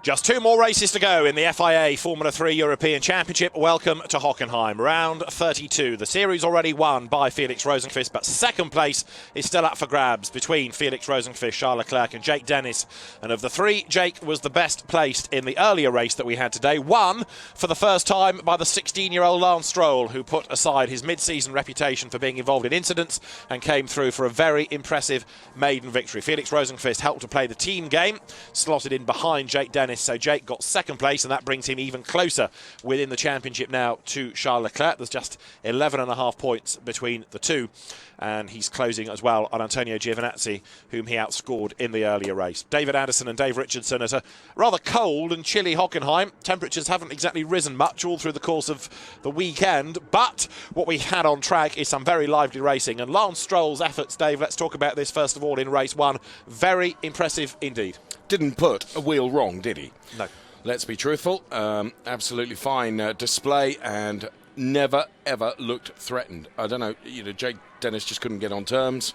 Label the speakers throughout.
Speaker 1: Just two more races to go in the FIA Formula 3 European Championship. Welcome to Hockenheim. Round 32. The series already won by Felix Rosenqvist, but second place is still up for grabs between Felix Rosenqvist, Charles Leclerc and Jake Dennis. And of the three, Jake was the best placed in the earlier race that we had today. Won for the first time by the 16-year-old Lance Stroll, who put aside his mid-season reputation for being involved in incidents and came through for a very impressive maiden victory. Felix Rosenqvist helped to play the team game, slotted in behind Jake Dennis. So Jake got second place, and that brings him even closer within the championship now to Charles Leclerc. There's just 11.5 points between the two, and he's closing as well on Antonio Giovinazzi, whom he outscored in the earlier race. David Anderson and Dave Richardson at a rather cold and chilly Hockenheim. Temperatures haven't exactly risen much all through the course of the weekend, but what we had on track is some very lively racing. And Lance Stroll's efforts, Dave, let's talk about this first of all in race one. Very impressive indeed.
Speaker 2: Didn't put a wheel wrong, did he?
Speaker 1: No.
Speaker 2: Let's be truthful. Absolutely fine display and never, ever looked threatened. I don't know, Jake Dennis just couldn't get on terms.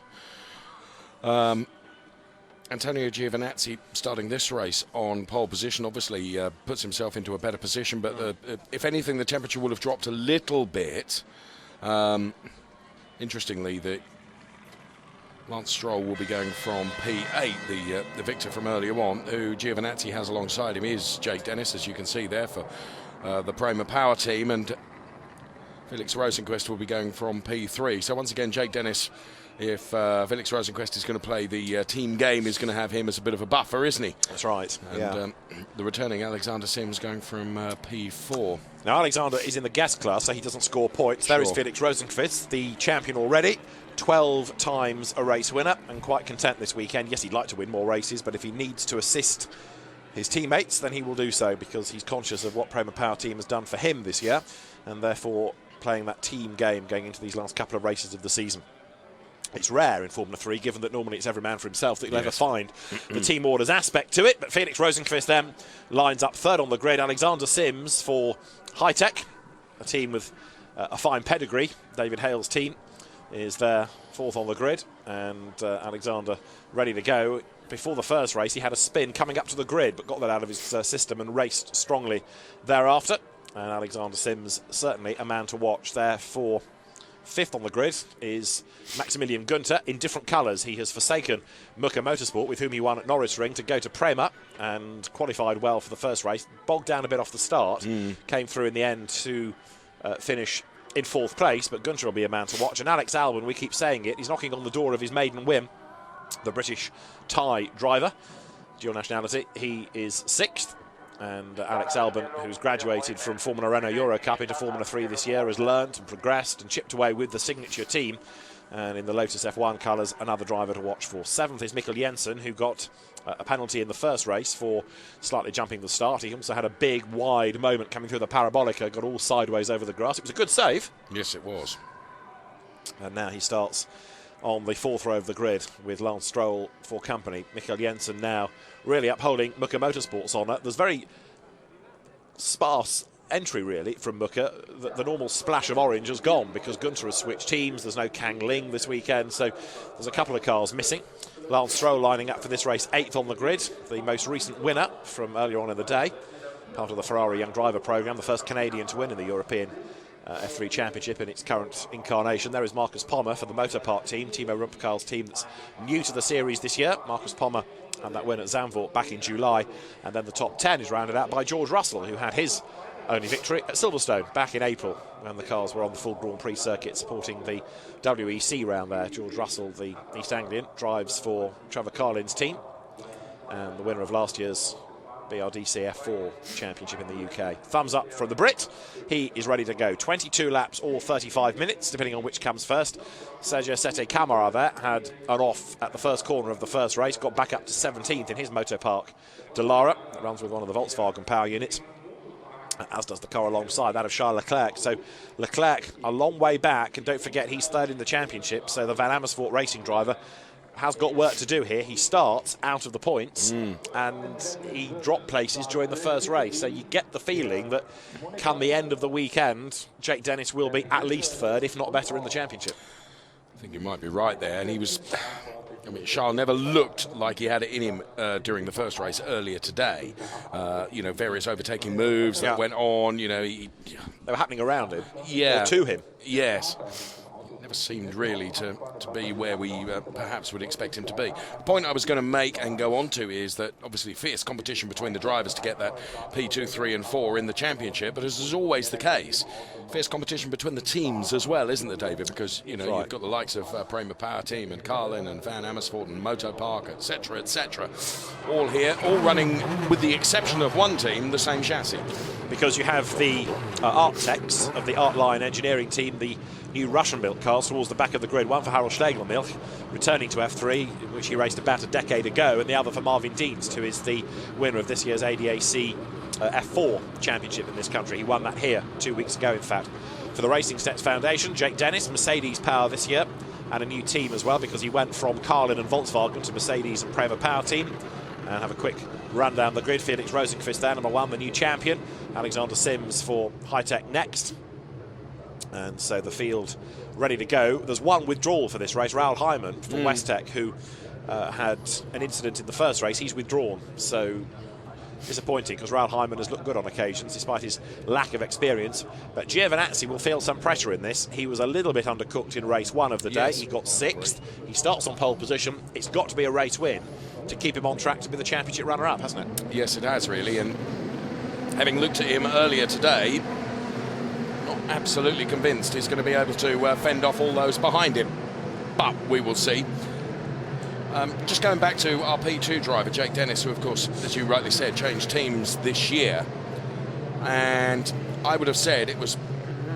Speaker 2: Antonio Giovinazzi starting this race on pole position obviously puts himself into a better position, but if anything, the temperature will have dropped a little bit. Interestingly, Lance Stroll will be going from P8, the victor from earlier on, who Giovinazzi has alongside him is Jake Dennis, as you can see there, for the Prema Power team, and Felix Rosenqvist will be going from P3. So once again, Jake Dennis, if Felix Rosenqvist is going to play the team game, is going to have him as a bit of a buffer, isn't he?
Speaker 1: That's right.
Speaker 2: And the returning Alexander Sims going from P4.
Speaker 1: Now, Alexander is in the guest class, so he doesn't score points. There is Felix Rosenqvist, the champion already. 12 times a race winner, and quite content this weekend. Yes, he'd like to win more races, but if he needs to assist his teammates, then he will do so, because he's conscious of what Prema Power team has done for him this year, and therefore playing that team game going into these last couple of races of the season. It's rare in Formula 3, given that normally it's every man for himself, that you'll ever find the team orders aspect to it. But Felix Rosenqvist then lines up third on the grid. Alexander Sims for High Tech, a team with a fine pedigree. David Hale's team is there fourth on the grid, and Alexander ready to go. Before the first race, he had a spin coming up to the grid, but got that out of his system and raced strongly thereafter. And Alexander Sims, certainly a man to watch there. For fifth on the grid is Maximilian Günther in different colours. He has forsaken Muka Motorsport, with whom he won at Norrisring, to go to Prema, and qualified well for the first race. Bogged down a bit off the start, came through in the end to finish in fourth place, but Günther will be a man to watch. And Alex Albon, we keep saying it, he's knocking on the door of his maiden win. The British Thai driver, dual nationality, he is sixth. And Alex Albon, who's graduated from Formula Renault Euro Cup into Formula 3 this year, has learnt and progressed and chipped away with the signature team. And in the Lotus F1 colours, another driver to watch for. Seventh is Mikkel Jensen, who got a penalty in the first race for slightly jumping the start. He also had a big, wide moment coming through the Parabolica, got all sideways over the grass. It was a good save.
Speaker 2: Yes, it was.
Speaker 1: And now he starts on the fourth row of the grid with Lance Stroll for company. Mikkel Jensen now really upholding Muka Motorsport's honour. There's very sparse entry, really, from Muka. The normal splash of orange has gone because Günther has switched teams. There's no Kang Ling this weekend, so there's a couple of cars missing. Lance Stroll lining up for this race, eighth on the grid, the most recent winner from earlier on in the day, part of the Ferrari Young Driver programme, the first Canadian to win in the European F3 Championship in its current incarnation. There is Marcus Pommer for the Motorpark team, Timo Rumpelkahl's team that's new to the series this year. Marcus Pommer and that win at Zandvoort back in July, and then the top 10 is rounded out by George Russell, who had his only victory at Silverstone back in April when the cars were on the full Grand Prix circuit supporting the WEC round there. George Russell, the East Anglian, drives for Trevor Carlin's team, and the winner of last year's BRDC F4 Championship in the UK. Thumbs up from the Brit. He is ready to go. 22 laps or 35 minutes, depending on which comes first. Sergio Sette Camara there had an off at the first corner of the first race, got back up to 17th in his Motopark Dallara. It runs with one of the Volkswagen power units, as does the car alongside that of Charles Leclerc. So Leclerc a long way back, and don't forget he's third in the championship, so the Van Amersfoort racing driver has got work to do here. He starts out of the points and he dropped places during the first race, so you get the feeling that come the end of the weekend, Jake Dennis will be at least third, if not better, in the championship.
Speaker 2: I think you might be right there, and he was I mean, Charles never looked like he had it in him during the first race earlier today. Various overtaking moves that went on. They
Speaker 1: were happening around him.
Speaker 2: Yeah.
Speaker 1: Or to him.
Speaker 2: Yes. Never seemed really to be where we perhaps would expect him to be. The point I was going to make and go on to is that obviously fierce competition between the drivers to get that P2, 3 and 4 in the championship, but as is always the case, fierce competition between the teams as well, isn't there, David? Because, you've got the likes of Prema Power Team and Carlin and Van Amersfoort and Moto Park, etc., all here, all running, with the exception of one team, the same chassis.
Speaker 1: Because you have the Arctex of the Artline engineering team, the new Russian-built cars towards the back of the grid, one for Harold Schlegelmilch, returning to F3, which he raced about a decade ago, and the other for Marvin Dienst, who is the winner of this year's ADAC F4 championship in this country. He won that here 2 weeks ago, in fact. For the Racing Steps Foundation, Jake Dennis, Mercedes Power this year, and a new team as well, because he went from Carlin and Volkswagen to Mercedes and Prema Power Team. And have a quick run down the grid. Felix Rosenqvist there, number 1, the new champion. Alexander Sims for High-Tech next. And so the field ready to go. There's one withdrawal for this race, Raoul Hyman from Westtech, who had an incident in the first race. He's withdrawn, so disappointing, because Raoul Hyman has looked good on occasions despite his lack of experience. But Giovinazzi will feel some pressure in this. He was a little bit undercooked in race 1 of the day. He got 6th. He starts on pole position. It's got to be a race win to keep him on track to be the championship runner-up, hasn't it?
Speaker 2: Yes, it has, really. And having looked at him earlier today, not absolutely convinced he's going to be able to fend off all those behind him. But we will see. Just going back to our P2 driver, Jake Dennis, who, of course, as you rightly said, changed teams this year. And I would have said it was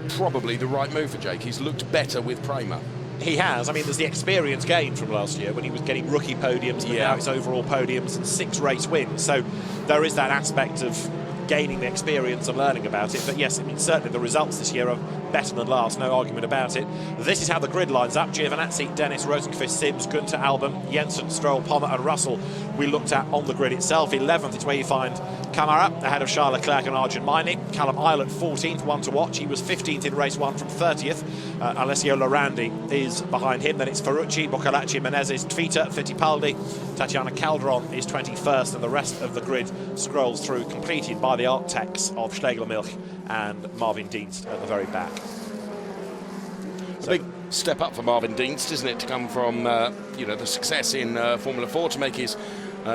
Speaker 2: probably the right move for Jake. He's looked better with Prema.
Speaker 1: He has. I mean, there's the experience gained from last year when he was getting rookie podiums, but now it's overall podiums and 6 race wins. So there is that aspect of gaining the experience and learning about it. But yes, I mean, certainly the results this year are better than last, no argument about it. This is how the grid lines up. Giovinazzi, Dennis, Rosenqvist, Sims, Gunter, Albon, Jensen, Stroll, Pommer and Russell we looked at on the grid itself. 11th is where you find Camara, ahead of Charles Leclerc and Arjun Maini. Callum Islet, 14th, one to watch. He was 15th in race 1 from 30th. Alessio Lorandi is behind him. Then it's Ferrucci, Boccolacci, Menezes, Tvita, Fittipaldi. Tatiana Calderon is 21st, and the rest of the grid scrolls through, completed by the Arctex of Schlegelmilch and Marvin Dienst at the very back.
Speaker 2: A big step up for Marvin Dienst, isn't it, to come from the success in Formula 4 to make his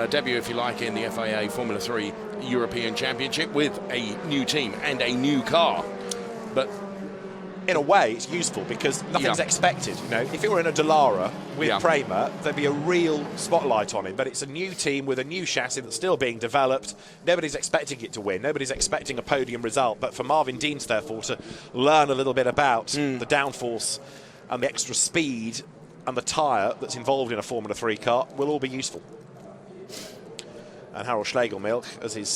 Speaker 2: debut, if you like, in the FIA Formula 3 European Championship with a new team and a new car. But
Speaker 1: in a way, it's useful because nothing's expected. If it were in a Dallara with Prema, there'd be a real spotlight on him. But it's a new team with a new chassis that's still being developed. Nobody's expecting it to win. Nobody's expecting a podium result. But for Marvin Dienst, therefore, to learn a little bit about the downforce and the extra speed and the tyre that's involved in a Formula 3 car will all be useful. And Harold Schlegelmilch, as his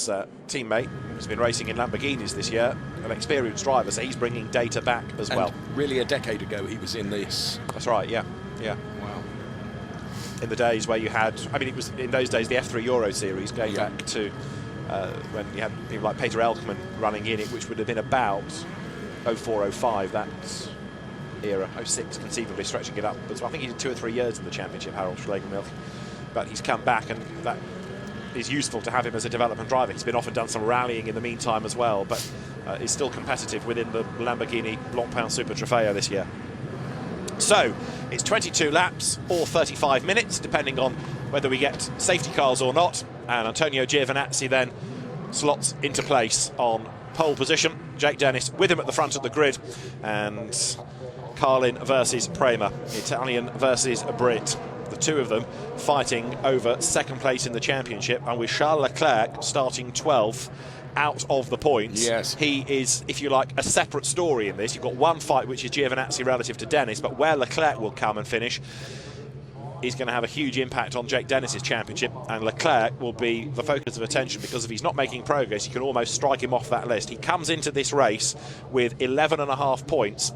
Speaker 1: teammate, has been racing in Lamborghinis this year, an experienced driver, so he's bringing data back as well.
Speaker 2: Really, a decade ago, he was in this.
Speaker 1: That's right, yeah.
Speaker 2: Wow.
Speaker 1: In the days where you had, it was in those days the F3 Euro Series, going back to when you had people like Peter Elkman running in it, which would have been about 04, 05, that era, 06 conceivably, stretching it up. But I think he did 2 or 3 years in the championship, Harold Schlegelmilch. But he's come back, and that is useful to have him as a development driver. He's been off and done some rallying in the meantime as well, but is still competitive within the Lamborghini Blancpain Super Trofeo this year. So it's 22 laps or 35 minutes, depending on whether we get safety cars or not. And Antonio Giovinazzi then slots into place on pole position. Jake Dennis with him at the front of the grid, and Carlin versus Prema, Italian versus a Brit. The two of them fighting over second place in the championship, and with Charles Leclerc starting 12th out of the points.
Speaker 2: Yes.
Speaker 1: He is, if you like, a separate story in this. You've got one fight, which is Giovinazzi relative to Dennis, but where Leclerc will come and finish is going to have a huge impact on Jake Dennis's championship, and Leclerc will be the focus of attention, because if he's not making progress, you can almost strike him off that list. He comes into this race with 11.5 points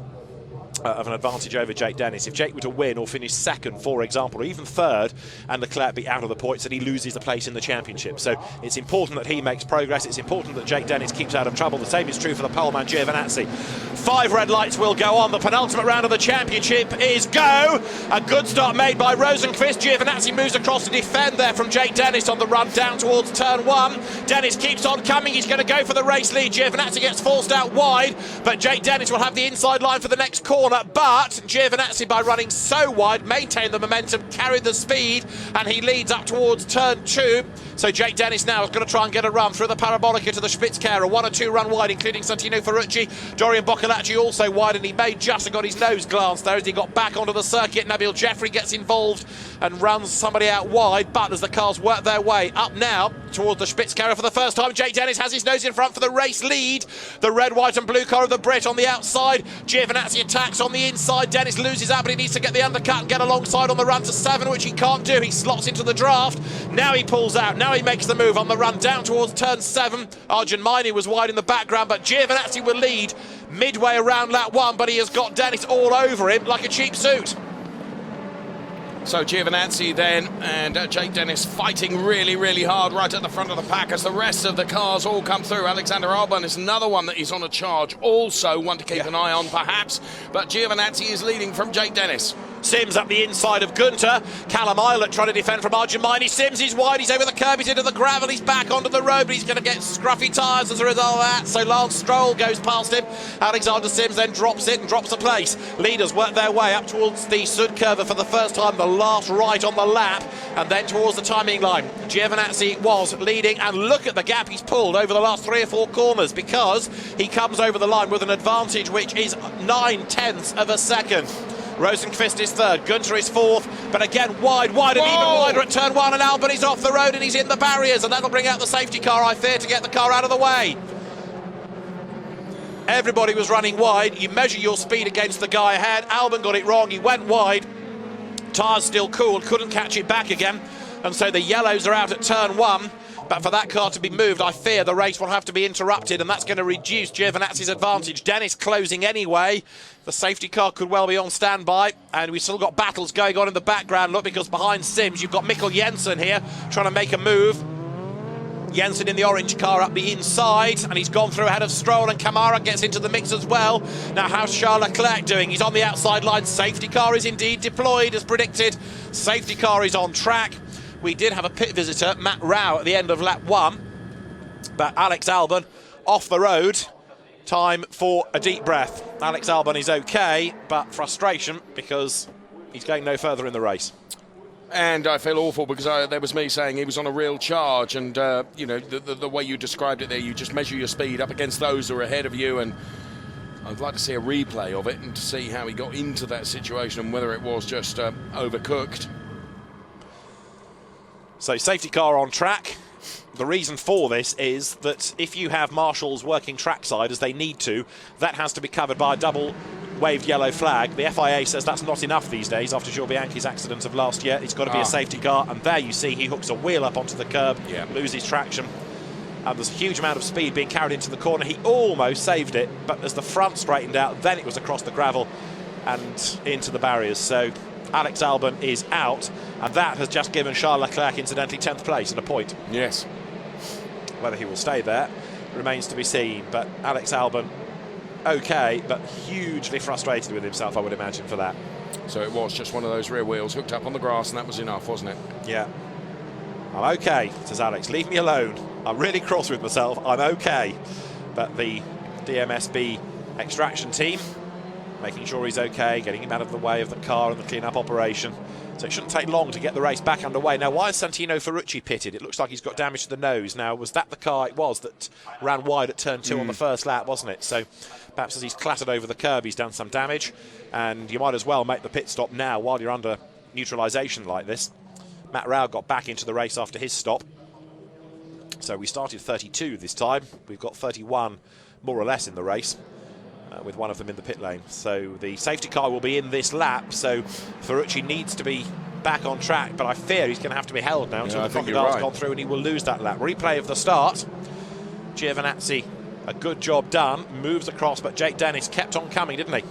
Speaker 1: of an advantage over Jake Dennis. If Jake were to win or finish second, for example, or even third, and Leclerc be out of the points, then he loses the place in the championship. So it's important that he makes progress. It's important that Jake Dennis keeps out of trouble. The same is true for the poleman Giovinazzi. 5 red lights will go on. The penultimate round of the championship is go. A good start made by Rosenqvist. Giovinazzi moves across to defend there from Jake Dennis on the run down towards turn 1. Dennis keeps on coming. He's going to go for the race lead. Giovinazzi gets forced out wide, but Jake Dennis will have the inside line for the next corner. But Giovinazzi, by running so wide, maintained the momentum, carried the speed, and he leads up towards turn 2. So Jake Dennis now is going to try and get a run through the Parabolica to the Spitzkehrer. 1 or 2 run wide, including Santino Ferrucci. Dorian Boccolacci also wide, and he may just have got his nose glanced there as he got back onto the circuit. Nabil Jeffrey gets involved and runs somebody out wide, but as the cars work their way up now towards the Spitzkehrer for the first time, Jake Dennis has his nose in front for the race lead. The red, white and blue car of the Brit on the outside. Giovinazzi attacks on the inside. Dennis loses out, but he needs to get the undercut and get alongside on the run to 7, which he can't do. He slots into the draft. Now he pulls out. Now he makes the move on the run down towards turn 7. Arjun Maini was wide in the background, but Giovinazzi will lead midway around lap 1, but he has got Dennis all over him like a cheap suit.
Speaker 2: So Giovinazzi then and Jake Dennis fighting really, really hard right at the front of the pack as the rest of the cars all come through. Alexander Albon is another one that is on a charge, also one to keep an eye on perhaps, but Giovinazzi is leading from Jake Dennis.
Speaker 1: Sims up the inside of Gunter. Callum Eilert trying to defend from Arjun Maini. Sims is wide, he's over the curb, he's into the gravel, he's back onto the road, but he's going to get scruffy tyres as a result of that. So Lance Stroll goes past him. Alexander Sims then drops it and drops a place. Leaders work their way up towards the Sudkurve for the first time, the last right on the lap, and then towards the timing line. Giovinazzi was leading, and look at the gap he's pulled over the last 3 or 4 corners, because he comes over the line with an advantage which is 9/10 of a second. Rosenqvist is 3rd, Gunter is 4th, but again wide and even wider at turn 1, and Albon is off the road and he's in the barriers, and that'll bring out the safety car, I fear, to get the car out of the way. Everybody was running wide. You measure your speed against the guy ahead. Albon got it wrong, he went wide. Tyres still cool, couldn't catch it back again, and so the yellows are out at turn 1. But for that car to be moved, I fear the race will have to be interrupted, and that's going to reduce Giovinazzi's advantage. Dennis closing anyway. The safety car could well be on standby, and we've still got battles going on in the background. Look, because behind Sims, you've got Mikkel Jensen here trying to make a move. Jensen in the orange car up the inside, and he's gone through ahead of Stroll, and Kamara gets into the mix as well. Now, how's Charles Leclerc doing? He's on the outside line. Safety car is indeed deployed as predicted. Safety car is on track. We did have a pit visitor, Matt Rao, at the end of lap 1, but Alex Albon off the road. Time for a deep breath. Alex Albon is okay, but frustration because he's going no further in the race.
Speaker 2: And I feel awful because there was me saying he was on a real charge, and you know, the way you described it there, you just measure your speed up against those who are ahead of you, and I'd like to see a replay of it and to see how he got into that situation and whether it was just overcooked.
Speaker 1: So safety car on track. The reason for this is that if you have marshals working trackside as they need to, that has to be covered by a double waved yellow flag. The FIA says that's not enough these days after Jules Bianchi's accident of last year. It's got to be a safety car, and there you see he hooks a wheel up onto the curb, loses traction, and there's a huge amount of speed being carried into the corner. He almost saved it, but as the front straightened out, then it was across the gravel and into the barriers. So Alex Albon is out, and that has just given Charles Leclerc, incidentally, 10th place and a point.
Speaker 2: Yes.
Speaker 1: Whether he will stay there remains to be seen, but Alex Albon, okay, but hugely frustrated with himself, I would imagine, for that.
Speaker 2: So it was just one of those rear wheels hooked up on the grass, and that was enough, wasn't it?
Speaker 1: Yeah. I'm okay, says Alex. Leave me alone. I'm really cross with myself. I'm okay. But the DMSB extraction team making sure he's okay, getting him out of the way of the car and the clean-up operation. So it shouldn't take long to get the race back underway. Now, why is Santino Ferrucci pitted? It looks like he's got damage to the nose. Now, was that the car it was that ran wide at turn 2 on the first lap, wasn't it? So perhaps as he's clattered over the curb, he's done some damage. And you might as well make the pit stop now while you're under neutralisation like this. Matt Rao got back into the race after his stop. So we started 32 this time. We've got 31 more or less in the race, with one of them in the pit lane. So the safety car will be in this lap, so Ferrucci needs to be back on track, but I fear he's going to have to be held now until the crocodile's gone through, and he will lose that lap. Replay of the start. Giovinazzi, a good job done, moves across, but Jake Dennis kept on coming, didn't he?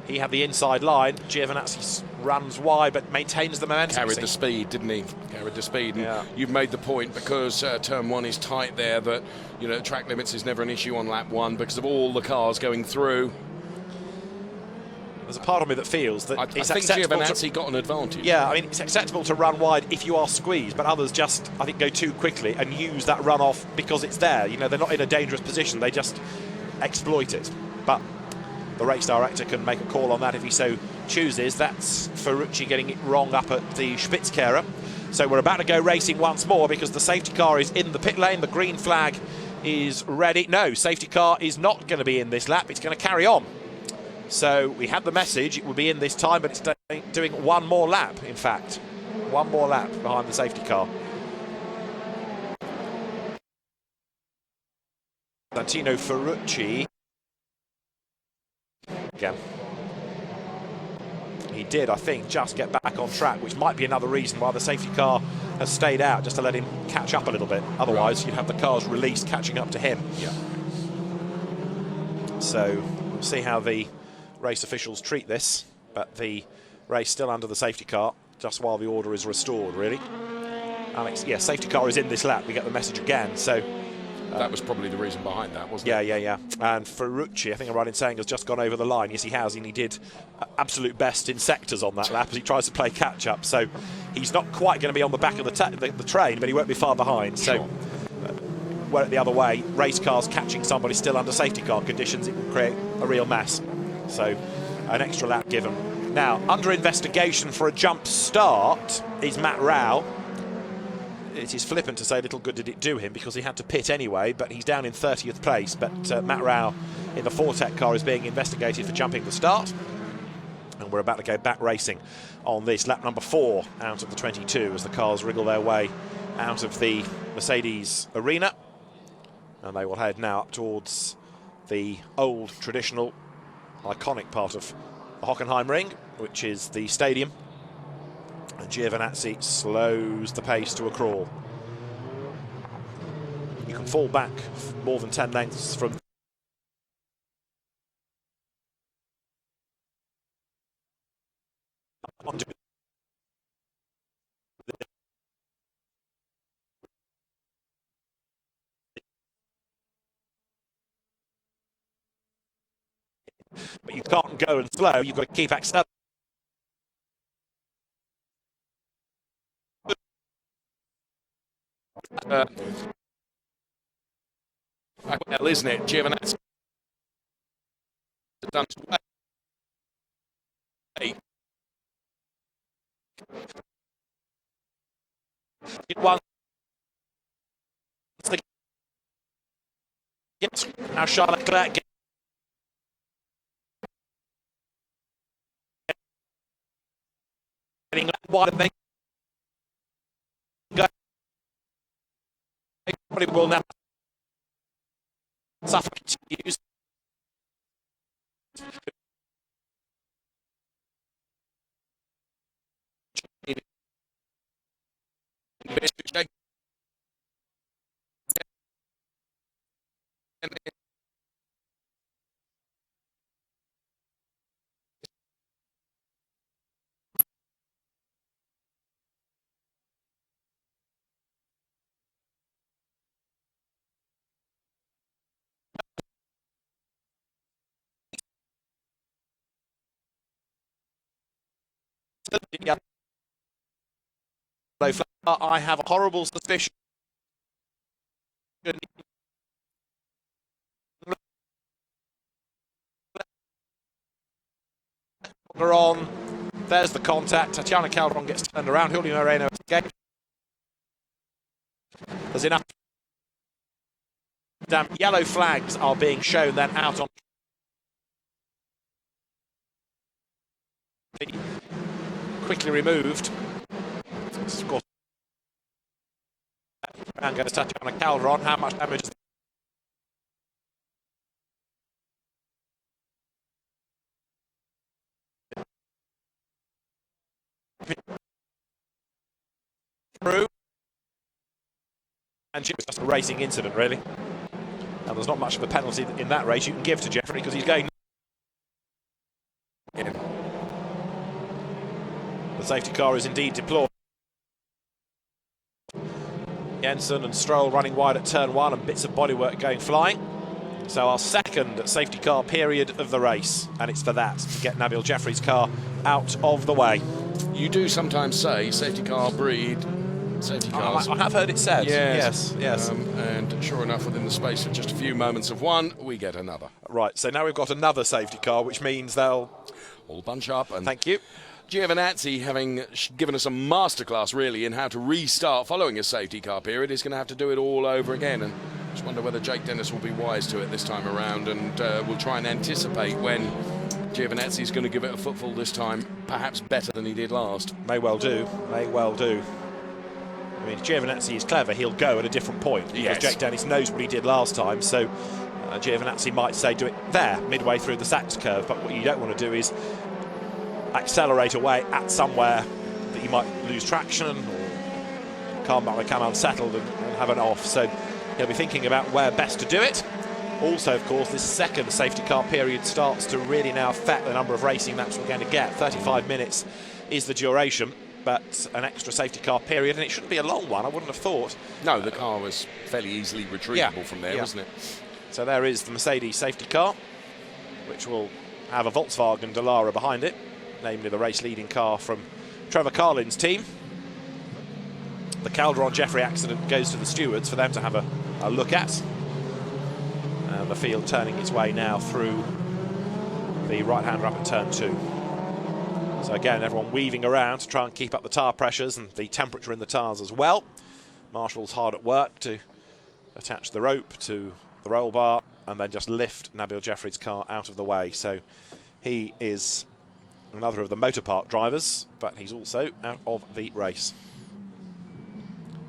Speaker 1: He had the inside line. Giovinazzi runs wide but maintains the momentum.
Speaker 2: Carried the speed, didn't he? Carried the speed. And
Speaker 1: yeah.
Speaker 2: You've made the point, because turn 1 is tight there, that track limits is never an issue on lap 1 because of all the cars going through.
Speaker 1: There's a part of me that feels that it's
Speaker 2: I think Giovinazzi got an advantage.
Speaker 1: Yeah, I mean, it's acceptable to run wide if you are squeezed, but others just, I think, go too quickly and use that run-off because it's there. They're not in a dangerous position. They just exploit it. But the race director can make a call on that if he so chooses. That's Ferrucci getting it wrong up at the Spitzkehre. So we're about to go racing once more because the safety car is in the pit lane. The green flag is ready. No, safety car is not going to be in this lap. It's going to carry on. So we had the message it would be in this time, but it's doing one more lap, in fact. One more lap behind the safety car. Santino Ferrucci. Again. He did, I think, just get back on track, which might be another reason why the safety car has stayed out, just to let him catch up a little bit. Otherwise, you'd have the cars released catching up to him.
Speaker 2: Yeah.
Speaker 1: So we'll see how the race officials treat this, but the race still under the safety car, just while the order is restored, really. Alex, yeah, safety car is in this lap. We get the message again, so...
Speaker 2: that was probably the reason behind that, wasn't it?
Speaker 1: Yeah. And Ferrucci, I think I'm right in saying, has just gone over the line. Yes, he has, and he did absolute best in sectors on that lap as he tries to play catch-up. So he's not quite going to be on the back of the train, but he won't be far behind. So were it the other way, race cars catching somebody still under safety car conditions, it will create a real mess. So an extra lap given. Now, under investigation for a jump start is Matt Rao. It is flippant to say little good did it do him because he had to pit anyway, but he's down in 30th place. But Matt Rao in the Fortec car is being investigated for jumping the start. And we're about to go back racing on this lap number 4 out of the 22 as the cars wriggle their way out of the Mercedes arena. And they will head now up towards the old, traditional, iconic part of the Hockenheim ring, which is the stadium. And Giovinazzi slows the pace to a crawl. You can fall back more than 10 lengths from... But you can't go and slow, you've got to keep accelerating.
Speaker 2: Well, isn't it? Giovinazzi done well.
Speaker 1: One. Yes, now Charles Leclerc getting wide and then go. Everybody will now suffer continues. I have a horrible suspicion. On. There's the contact. Tatiana Calderon gets turned around. Julio Moreno escapes. There's enough. Damn, yellow flags are being shown then out on. Quickly removed. And goes Tatiana Calderon. How much damage is through? And it's just a racing incident, really. And there's not much of a penalty in that race you can give to Jeffrey because he's going.
Speaker 2: Yeah.
Speaker 1: The safety car is indeed deployed. Jensen and Stroll running wide at turn 1 and bits of bodywork going flying. So our second safety car period of the race, and it's for that, to get Nabil Jeffrey's car out of the way.
Speaker 2: You do sometimes say safety car breed safety cars.
Speaker 1: I have heard it said.
Speaker 2: Yes.
Speaker 1: Yes.
Speaker 2: And sure enough, within the space of just a few moments of one, we get another.
Speaker 1: Right, so now we've got another safety car, which means they'll
Speaker 2: all bunch up. And
Speaker 1: thank you.
Speaker 2: Giovinazzi, having given us a masterclass really in how to restart following a safety car period, is going to have to do it all over again. And just wonder whether Jake Dennis will be wise to it this time around, and will try and anticipate when Giovinazzi is going to give it a footfall this time, perhaps better than he did last.
Speaker 1: May well do. May well do. I mean, Giovinazzi is clever. He'll go at a different point because
Speaker 2: yes.
Speaker 1: Jake Dennis knows what he did last time. So Giovinazzi might say do it there, midway through the Sachs curve. But what you don't want to do is accelerate away at somewhere that you might lose traction or car might become unsettled and have an off. So he'll be thinking about where best to do it. Also, of course, this second safety car period starts to really now affect the number of racing laps we're going to get. 35 minutes is the duration, but an extra safety car period, and it shouldn't be a long one, I wouldn't have thought.
Speaker 2: No, the car was fairly easily retrievable from there, wasn't it?
Speaker 1: So there is the Mercedes safety car, which will have a Volkswagen Dallara behind it, namely the race-leading car from Trevor Carlin's team. The Calderon Jeffrey accident goes to the stewards for them to have a look at. And the field turning its way now through the right-hander up at turn 2. So again, everyone weaving around to try and keep up the tyre pressures and the temperature in the tyres as well. Marshall's hard at work to attach the rope to the roll bar and then just lift Nabil Jeffrey's car out of the way. So he is another of the motor park drivers, but he's also out of the race.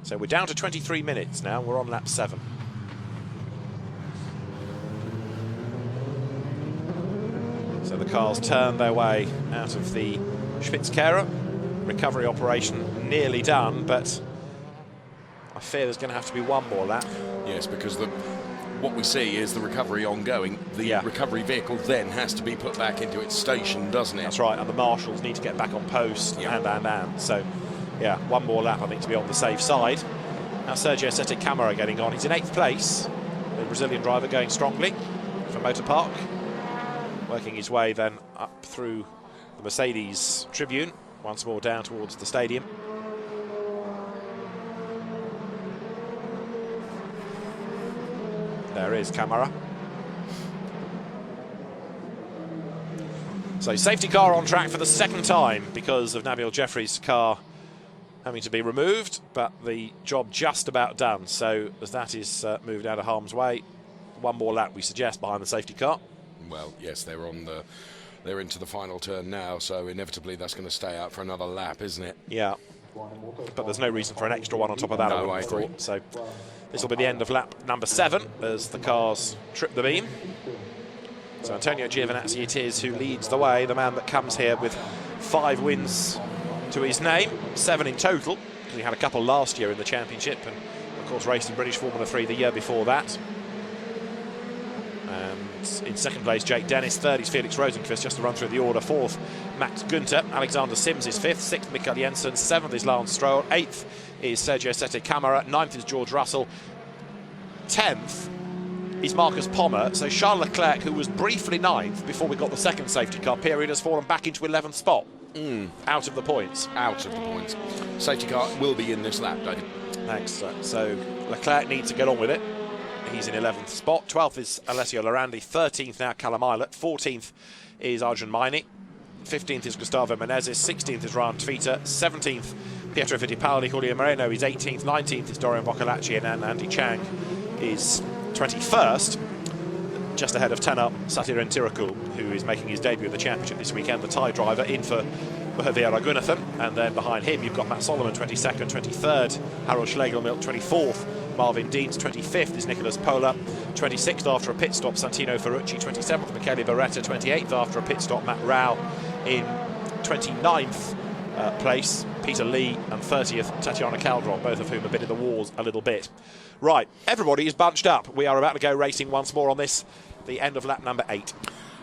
Speaker 1: So we're down to 23 minutes now. We're on lap 7. So the cars turn their way out of the Spitzkehrer. Recovery operation nearly done, but I fear there's going to have to be one more lap.
Speaker 2: Yes, because what we see is the recovery ongoing. The recovery vehicle then has to be put back into its station, doesn't it?
Speaker 1: That's right, and the marshals need to get back on post, and. So, yeah, one more lap, I think, to be on the safe side. Now Sergio Sette Camara getting on. He's in 8th place. The Brazilian driver going strongly for Motor Park. Working his way then up through the Mercedes tribune, once more down towards the stadium. There is Camara. So safety car on track for the second time because of Nabil Jeffrey's car having to be removed, but the job just about done. So as that is moved out of harm's way, one more lap we suggest behind the safety car.
Speaker 2: Well, yes, they're into the final turn now, so inevitably that's going to stay out for another lap, isn't it?
Speaker 1: Yeah, but there's no reason for an extra one on top of that.
Speaker 2: No, I agree.
Speaker 1: Thought. So this will be the end of lap number 7 as the cars trip the beam. So Antonio Giovinazzi it is who leads the way, the man that comes here with 5 wins to his name, 7 in total, because he had a couple last year in the championship and of course raced in British Formula 3 the year before that. In second place, Jake Dennis. Third is Felix Rosenqvist, just to run through the order. Fourth, Max Günther. Alexander Sims is fifth. Sixth, Mikael Jensen. Seventh is Lance Stroll. Eighth is Sergio Sette Camara. Ninth is George Russell. 10th is Marcus Pommer. So Charles Leclerc, who was briefly 9th before we got the second safety car period, has fallen back into 11th spot. Out of the points.
Speaker 2: Out of the points. Safety car will be in this lap, David.
Speaker 1: Thanks. So Leclerc needs to get on with it. He's in 11th spot. 12th is Alessio Lorandi. 13th now Callum Eilert. 14th is Arjun Maini. 15th is Gustavo Menezes. 16th is Ryan Tvita. 17th Pietro Fittipaldi. Julio Moreno is 18th. 19th is Dorian Boccolacci, and Andy Chang is 21st, just ahead of Taner Satiren Tirakul, who is making his debut in the championship this weekend, the Thai driver, in for Mahadhir Raghunathan. And then behind him you've got Matt Solomon 22nd, 23rd Harold Schlegelmilch 24th, Marvin Deans 25th is Nicholas Pola, 26th after a pit stop Santino Ferrucci, 27th Michele Beretta, 28th after a pit stop Matt Rao, in 29th place Peter Lee, and 30th Tatiana Calderon, both of whom have been in the wars a little bit. Right, everybody is bunched up. We are about to go racing once more on this, the end of lap number 8.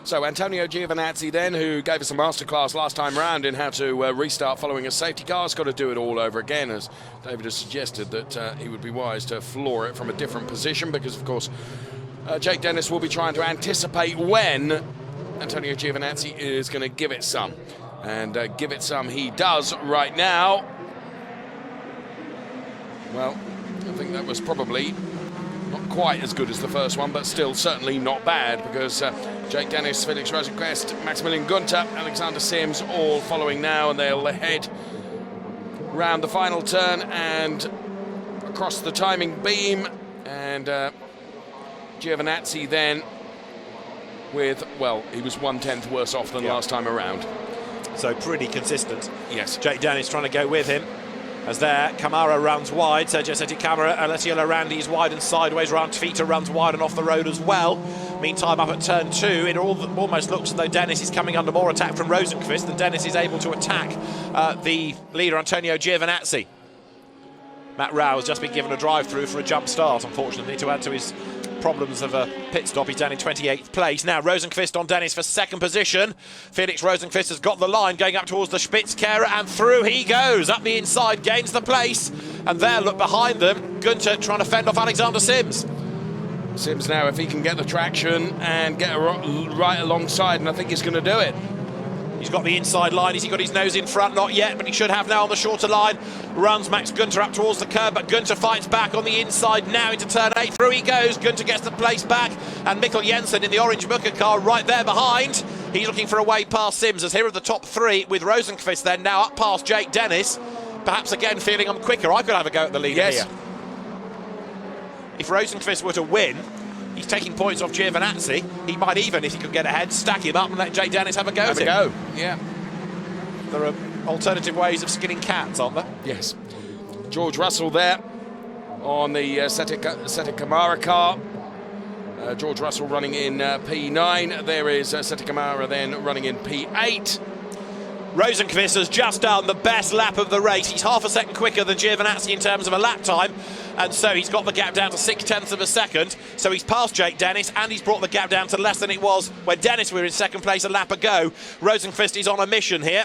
Speaker 2: So Antonio Giovinazzi then, who gave us a masterclass last time round in how to restart following a safety car, has got to do it all over again, as David has suggested that he would be wise to floor it from a different position, because of course Jake Dennis will be trying to anticipate when Antonio Giovinazzi is going to give it some. And give it some he does right now. Well, I think that was probably not quite as good as the first one, but still certainly not bad, because Jake Dennis, Felix Rosenqvist, Maximilian Gunther, Alexander Sims all following now, and they'll head round the final turn and across the timing beam. And Giovinazzi then with, well, he was 1/10 worse off than last time around.
Speaker 1: So pretty consistent.
Speaker 2: Yes.
Speaker 1: Jake Dennis trying to go with him. As there, Camara runs wide, Sergio Seti Camara, Alessio Lorandi is wide and sideways, Rantvita runs wide and off the road as well. Meantime, up at turn 2, it almost looks as though Dennis is coming under more attack from Rosenqvist, and Dennis is able to attack the leader, Antonio Giovinazzi. Matt Rao has just been given a drive-through for a jump start, unfortunately, to add to his problems of a pit stop. He's down in 28th place. Now Rosenqvist on Dennis for second position. Felix Rosenqvist has got the line going up towards the Spitzkehrer, and through he goes. Up the inside, gains the place. And there, look behind them, Gunther trying to fend off Alexander Sims.
Speaker 2: Sims now, if he can get the traction and get right alongside, and I think he's going to do it.
Speaker 1: He's got the inside line. Has he got his nose in front? Not yet, but he should have now on the shorter line. Runs Max Gunther up towards the curb, but Gunther fights back on the inside now into turn 8. Through he goes. Gunther gets the place back, and Mikkel Jensen in the orange Muka car right there behind. He's looking for a way past Sims, as here are the top 3 with Rosenqvist then now up past Jake Dennis. Perhaps again feeling I'm quicker. I could have a go at the leader here. If Rosenqvist were to win, he's taking points off Giovinazzi. He might even, if he could get ahead, stack him up and let Jake Dennis have a go at him.
Speaker 2: Yeah.
Speaker 1: There are alternative ways of skinning cats, aren't there?
Speaker 2: Yes. George Russell there on the Seti Camara car. George Russell running in P9. There is Seti Camara then running in P8.
Speaker 1: Rosenqvist has just done the best lap of the race. He's half a second quicker than Giovinazzi in terms of a lap time, and so he's got the gap down to 0.6 of a second. So he's passed Jake Dennis, and he's brought the gap down to less than it was when Dennis were in second place a lap ago. Rosenqvist is on a mission here.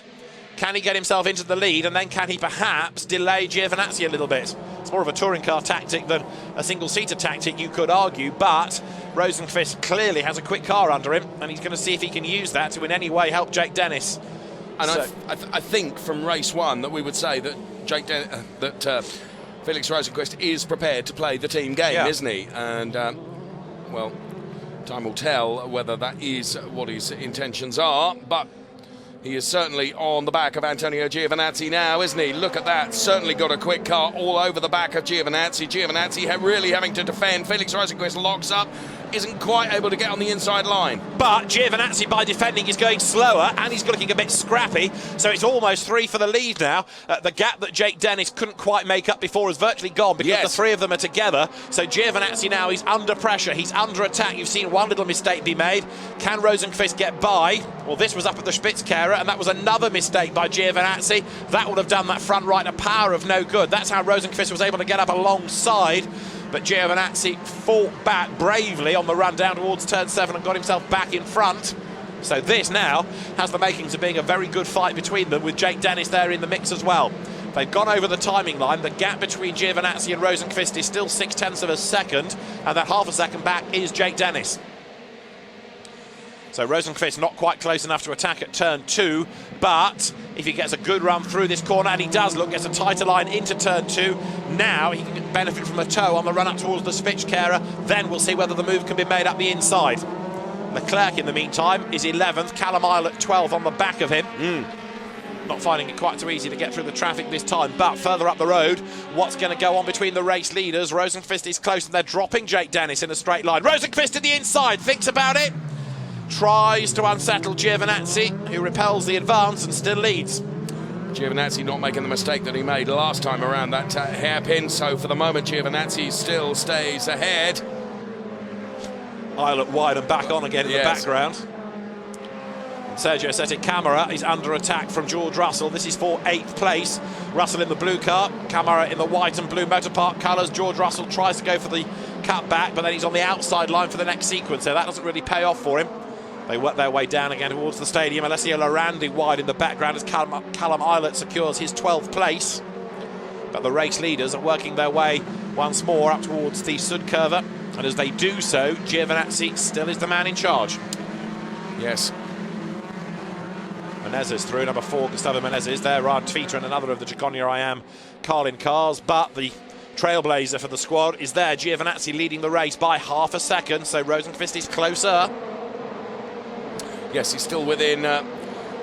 Speaker 1: Can he get himself into the lead, and then can he perhaps delay Giovinazzi a little bit? It's more of a touring car tactic than a single-seater tactic, you could argue, but Rosenqvist clearly has a quick car under him, and he's going to see if he can use that to in any way help Jake Dennis.
Speaker 2: And so, I think from race 1 that we would say that Felix Rosenqvist is prepared to play the team game, isn't he? And, well, time will tell whether that is what his intentions are, but he is certainly on the back of Antonio Giovinazzi now, isn't he? Look at that. Certainly got a quick car all over the back of Giovinazzi. Giovinazzi really having to defend. Felix Rosenqvist locks up. Isn't quite able to get on the inside line.
Speaker 1: But Giovinazzi, by defending, is going slower, and he's looking a bit scrappy, so it's almost 3 for the lead now. The gap that Jake Dennis couldn't quite make up before is virtually gone because the 3 of them are together. So Giovinazzi now is under pressure. He's under attack. You've seen one little mistake be made. Can Rosenqvist get by? Well, this was up at the Spitzkehrer, and that was another mistake by Giovinazzi. That would have done that front right a power of no good. That's how Rosenqvist was able to get up alongside. But Giovinazzi fought back bravely on the run down towards turn 7 and got himself back in front. So this now has the makings of being a very good fight between them, with Jake Dennis there in the mix as well. They've gone over the timing line. The gap between Giovinazzi and Rosenqvist is still 0.6 of a second, and that half a second back is Jake Dennis. So Rosenqvist not quite close enough to attack at turn 2, but if he gets a good run through this corner, and he does, look, gets a tighter line into turn 2, now he can benefit from a toe on the run up towards the Spitzkehrer. Then we'll see whether the move can be made up the inside. Leclerc, in the meantime, is 11th. Callum Isle at 12 on the back of him. Not finding it quite so easy to get through the traffic this time, but further up the road, what's going to go on between the race leaders? Rosenqvist is close, and they're dropping Jake Dennis in a straight line. Rosenqvist to the inside, thinks about it. Tries to unsettle Giovinazzi, who repels the advance and still leads.
Speaker 2: Giovinazzi not making the mistake that he made last time around that hairpin, so for the moment Giovinazzi still stays ahead.
Speaker 1: Islet wide and back on again in the background. Sergio Seti Camara is under attack from George Russell. This is for 8th place. Russell in the blue car, Camara in the white and blue motor park colours. George Russell tries to go for the cut back, but then he's on the outside line for the next sequence, so that doesn't really pay off for him. They work their way down again towards the stadium. Alessio Lorandi wide in the background as Callum Eilert secures his 12th place. But the race leaders are working their way once more up towards the Sudkurve. And as they do so, Giovinazzi still is the man in charge.
Speaker 2: Yes.
Speaker 1: Menezes through, number 4, Gustavo Menezes. There, Ryan Tvita and another of the Jaconia I Am Carlin cars. But the trailblazer for the squad is there. Giovinazzi leading the race by half a second, so Rosenqvist is closer.
Speaker 2: Yes, he's still within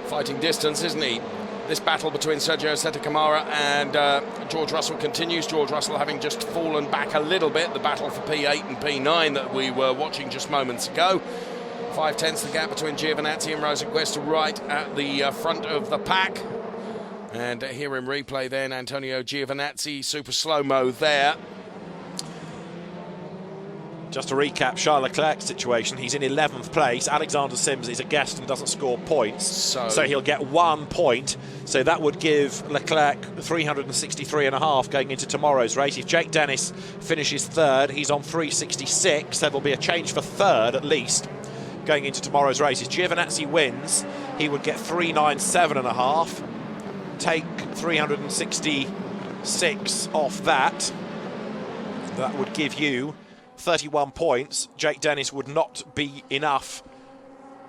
Speaker 2: fighting distance, isn't he? This battle between Sergio Sette Camara and George Russell continues. George Russell having just fallen back a little bit. The battle for P8 and P9 that we were watching just moments ago. 5/10 the gap between Giovinazzi and Rosenqvist right at the front of the pack. And here in replay then, Antonio Giovinazzi, super slow-mo there.
Speaker 1: Just to recap Charles Leclerc's situation, he's in 11th place. Alexander Sims is a guest and doesn't score points, so he'll get 1 point. So that would give Leclerc 363.5 going into tomorrow's race. If Jake Dennis finishes third, he's on 366. There will be a change for third at least going into tomorrow's race. If Giovinazzi wins, he would get 397.5. Take 366 off that. That would give you 31 points. Jake Dennis would not be enough.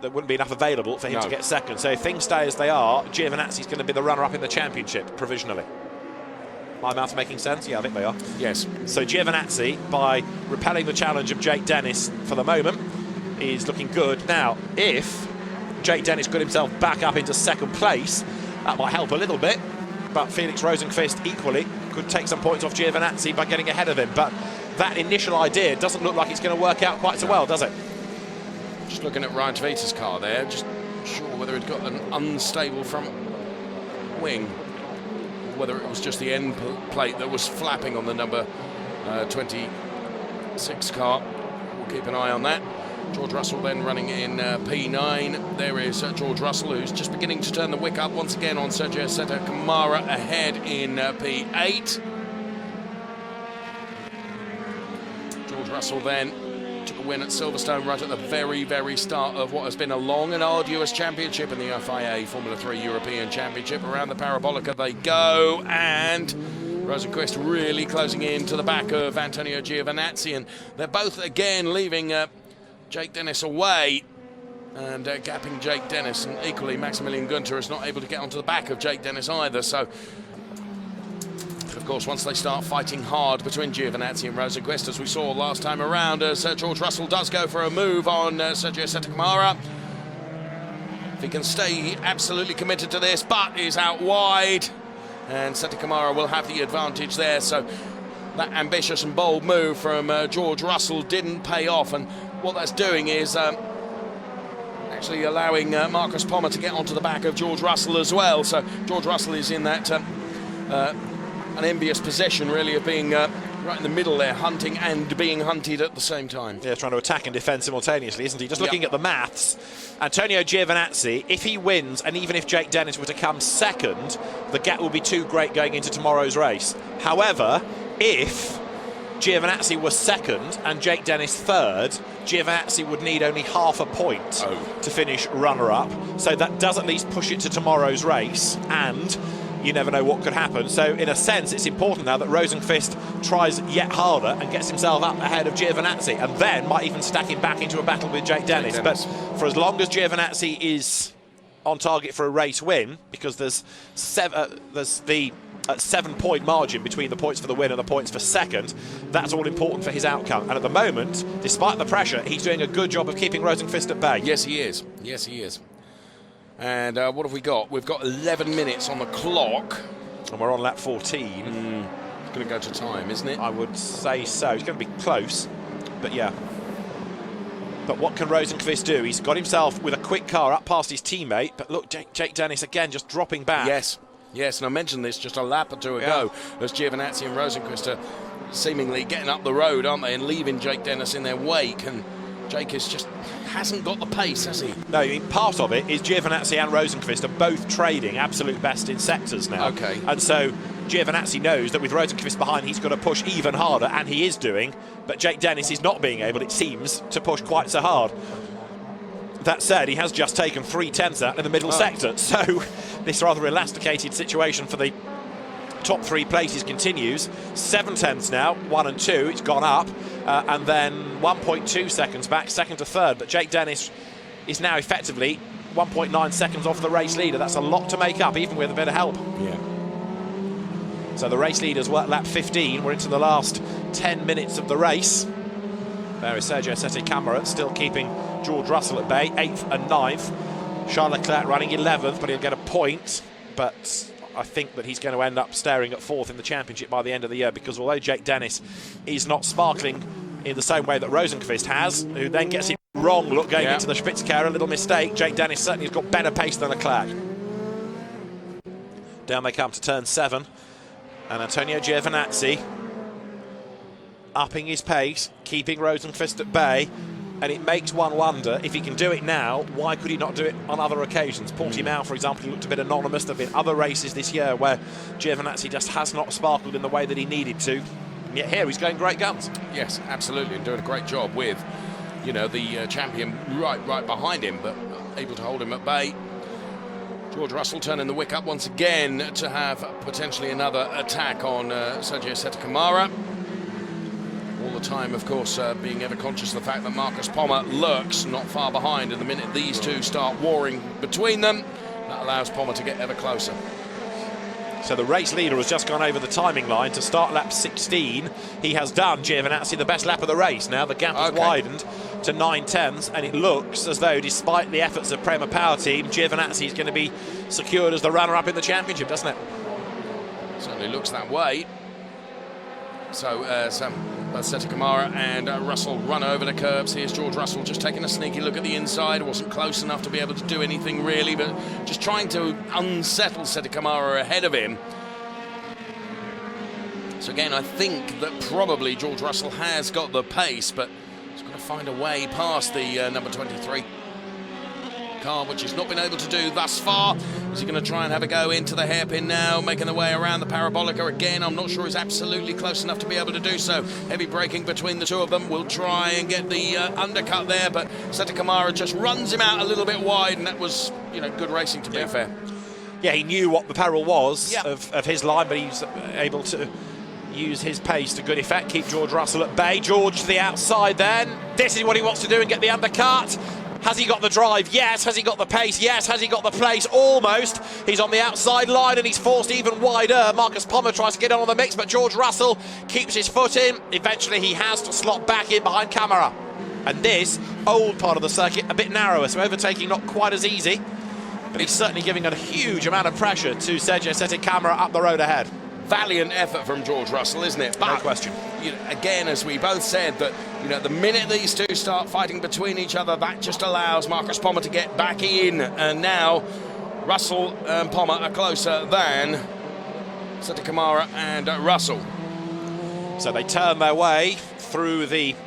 Speaker 1: There wouldn't be enough available for him to get second. So if things stay as they are, Giovinazzi's going to be the runner-up in the championship, provisionally. My mouth's making sense? Yeah, I think they are.
Speaker 2: Yes.
Speaker 1: So Giovinazzi, by repelling the challenge of Jake Dennis for the moment, is looking good. Now, if Jake Dennis got himself back up into second place, that might help a little bit. But Felix Rosenqvist equally could take some points off Giovinazzi by getting ahead of him. But that initial idea doesn't look like it's going to work out quite so well, does it?
Speaker 2: Just looking at Ryan Tvita's car there, just sure whether it got an unstable front wing, whether it was just the end plate that was flapping on the number 26 car. We'll keep an eye on that. George Russell then running in P9. There is George Russell, who's just beginning to turn the wick up once again on Sergio Sette Camara ahead in P8. George Russell then took a win at Silverstone right at the very, very start of what has been a long and arduous championship in the FIA Formula 3 European Championship. Around the Parabolica they go, and Rosenqvist really closing in to the back of Antonio Giovinazzi, and they're both again leaving Jake Dennis away and gapping Jake Dennis, and equally Maximilian Günther is not able to get onto the back of Jake Dennis either. So of course once they start fighting hard between Giovinazzi and Rosenqvist, as we saw last time around, as George Russell does go for a move on Sergio Sette Camara. If he can stay absolutely committed to this, but is out wide, and Sette Camara will have the advantage there. So that ambitious and bold move from George Russell didn't pay off, and what that's doing is actually allowing Marcus Pommer to get onto the back of George Russell as well. So George Russell is in that an envious position, really, of being right in the middle there, hunting and being hunted at the same time.
Speaker 1: Yeah, trying to attack and defend simultaneously, isn't he? Just looking at the maths, Antonio Giovinazzi, if he wins, and even if Jake Dennis were to come second, the gap will be too great going into tomorrow's race. However, if Giovinazzi was second and Jake Dennis third, Giovinazzi would need only half a point to finish runner-up. So that does at least push it to tomorrow's race, and you never know what could happen. So in a sense, it's important now that Rosenqvist tries yet harder and gets himself up ahead of Giovinazzi, and then might even stack him back into a battle with Jake Dennis. But for as long as Giovinazzi is on target for a race win, because there's the 7-point margin between the points for the win and the points for second, that's all important for his outcome. And at the moment, despite the pressure, he's doing a good job of keeping Rosenqvist at bay.
Speaker 2: Yes, he is. Yes, he is. And what have we got? We've got 11 minutes on the clock.
Speaker 1: And we're on lap 14.
Speaker 2: It's going to go to time, isn't it?
Speaker 1: I would say so. It's going to be close, but yeah. But what can Rosenqvist do? He's got himself with a quick car up past his teammate, but look, Jake Dennis again just dropping back.
Speaker 2: Yes, and I mentioned this just a lap or two ago, as Giovinazzi and Rosenqvist are seemingly getting up the road, aren't they, and leaving Jake Dennis in their wake, and Jake hasn't got the pace, has he?
Speaker 1: No, I mean, part of it is Giovinazzi and Rosenqvist are both trading absolute best in sectors now.
Speaker 2: Okay.
Speaker 1: And so Giovinazzi knows that with Rosenqvist behind, he's got to push even harder, and he is doing, but Jake Dennis is not being able, it seems, to push quite so hard. That said, he has just taken 3/10 out in the middle sector, so this rather elasticated situation for the top 3 places continues. 7/10 now, 1 and 2, it's gone up, and then 1.2 seconds back, second to third. But Jake Dennis is now effectively 1.9 seconds off the race leader. That's a lot to make up, even with a bit of help.
Speaker 2: Yeah.
Speaker 1: So the race leaders work lap 15. We're into the last 10 minutes of the race. There is Sergio Sette Camara still keeping George Russell at bay, 8th and 9th. Charles Leclerc running 11th, but he'll get a point. But I think that he's going to end up staring at 4th in the championship by the end of the year, because although Jake Dennis is not sparkling in the same way that Rosenqvist has, who then gets it wrong look going into the Spitzkehrer, a little mistake, Jake Dennis certainly has got better pace than Leclerc. Down they come to turn 7, and Antonio Giovinazzi upping his pace, keeping Rosenqvist at bay, and it makes one wonder, if he can do it now, why could he not do it on other occasions? Portimao, for example, he looked a bit anonymous. There have been other races this year where Giovinazzi just has not sparkled in the way that he needed to, and yet here he's going great guns.
Speaker 2: Yes, absolutely, and doing a great job with, you know, the champion right behind him, but able to hold him at bay. George Russell turning the wick up once again to have potentially another attack on Sergio Sette Camara. All the time, of course, being ever conscious of the fact that Marcus Pommer lurks not far behind, and the minute these two start warring between them, that allows Pommer to get ever closer.
Speaker 1: So the race leader has just gone over the timing line to start lap 16. He has done, Giovinazzi, the best lap of the race. Now the gap has widened to 9/10, and it looks as though, despite the efforts of Prema Power Team, Giovinazzi is going to be secured as the runner-up in the championship, doesn't it?
Speaker 2: Certainly looks that way. So Sette Camara and Russell run over the curbs. Here's George Russell just taking a sneaky look at the inside. Wasn't close enough to be able to do anything really, but just trying to unsettle Sette Camara ahead of him. So again, I think that probably George Russell has got the pace, but he's got to find a way past the number 23 car, which he's not been able to do thus far. Is he going to try and have a go into the hairpin now, making the way around the Parabolica again? I'm not sure he's absolutely close enough to be able to do so. Heavy braking between the two of them. Will try and get the undercut there, but Sette Camara just runs him out a little bit wide, and that was, you know, good racing to be fair. Yeah,
Speaker 1: he knew what the peril was of his line, but he's able to use his pace to good effect, keep George Russell at bay. George to the outside then. This is what he wants to do and get the undercut. Has he got the drive? Yes. Has he got the pace? Yes. Has he got the place? Almost. He's on the outside line and he's forced even wider. Marcus Pommer tries to get on the mix, but George Russell keeps his foot in. Eventually he has to slot back in behind Camara. And this old part of the circuit a bit narrower, so overtaking not quite as easy, but he's certainly giving a huge amount of pressure to Sergio Sette Camara up the road ahead.
Speaker 2: Valiant effort from George Russell, isn't it? But,
Speaker 1: no question.
Speaker 2: You know, again, as we both said, that, you know, the minute these two start fighting between each other, that just allows Marcus Pommer to get back in. And now Russell and Pommer are closer than Sette Camara and Russell.
Speaker 1: So they turn their way through the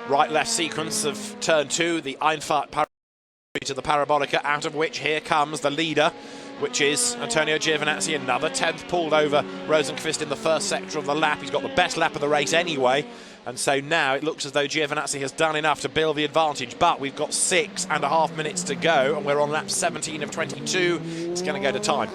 Speaker 1: right-left sequence of turn 2, the Einfahrt to the Parabolica, out of which here comes the leader, which is Antonio Giovinazzi. Another 10th pulled over Rosenqvist in the first sector of the lap. He's got the best lap of the race anyway, and so now it looks as though Giovinazzi has done enough to build the advantage, but we've got 6.5 minutes to go, and we're on lap 17 of 22. It's going to go to time.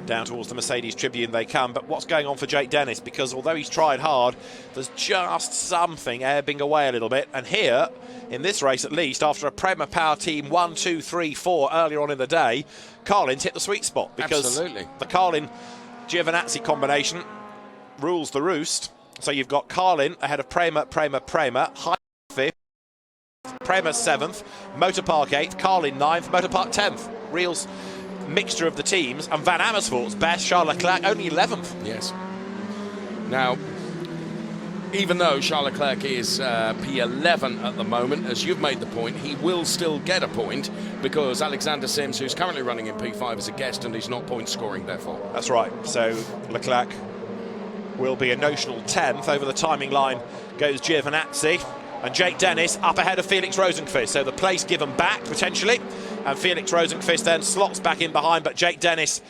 Speaker 1: Down towards the Mercedes Tribune they come, but what's going on for Jake Dennis? Because although he's tried hard, there's just something ebbing away a little bit, and here, in this race at least, after a Prema Power Team 1, 2, 3, 4 earlier on in the day, Carlin's hit the sweet spot, because the Carlin-Giovinazzi combination rules the roost. So you've got Carlin ahead of Prema, High 5th, Prema 7th, Motor Park 8th, Carlin 9th, Motor Park 10th. Reals mixture of the teams, and Van Amersfoort's best, Charles Leclerc, only 11th.
Speaker 2: Yes. Now, even though Charles Leclerc is P11 at the moment, as you've made the point, he will still get a point, because Alexander Sims, who's currently running in P5, is a guest and he's not point scoring, therefore.
Speaker 1: That's right. So Leclerc will be a notional 10th. Over the timing line goes Giovinazzi, and Jake Dennis up ahead of Felix Rosenqvist. So the place given back, potentially, and Felix Rosenqvist then slots back in behind, but Jake Dennis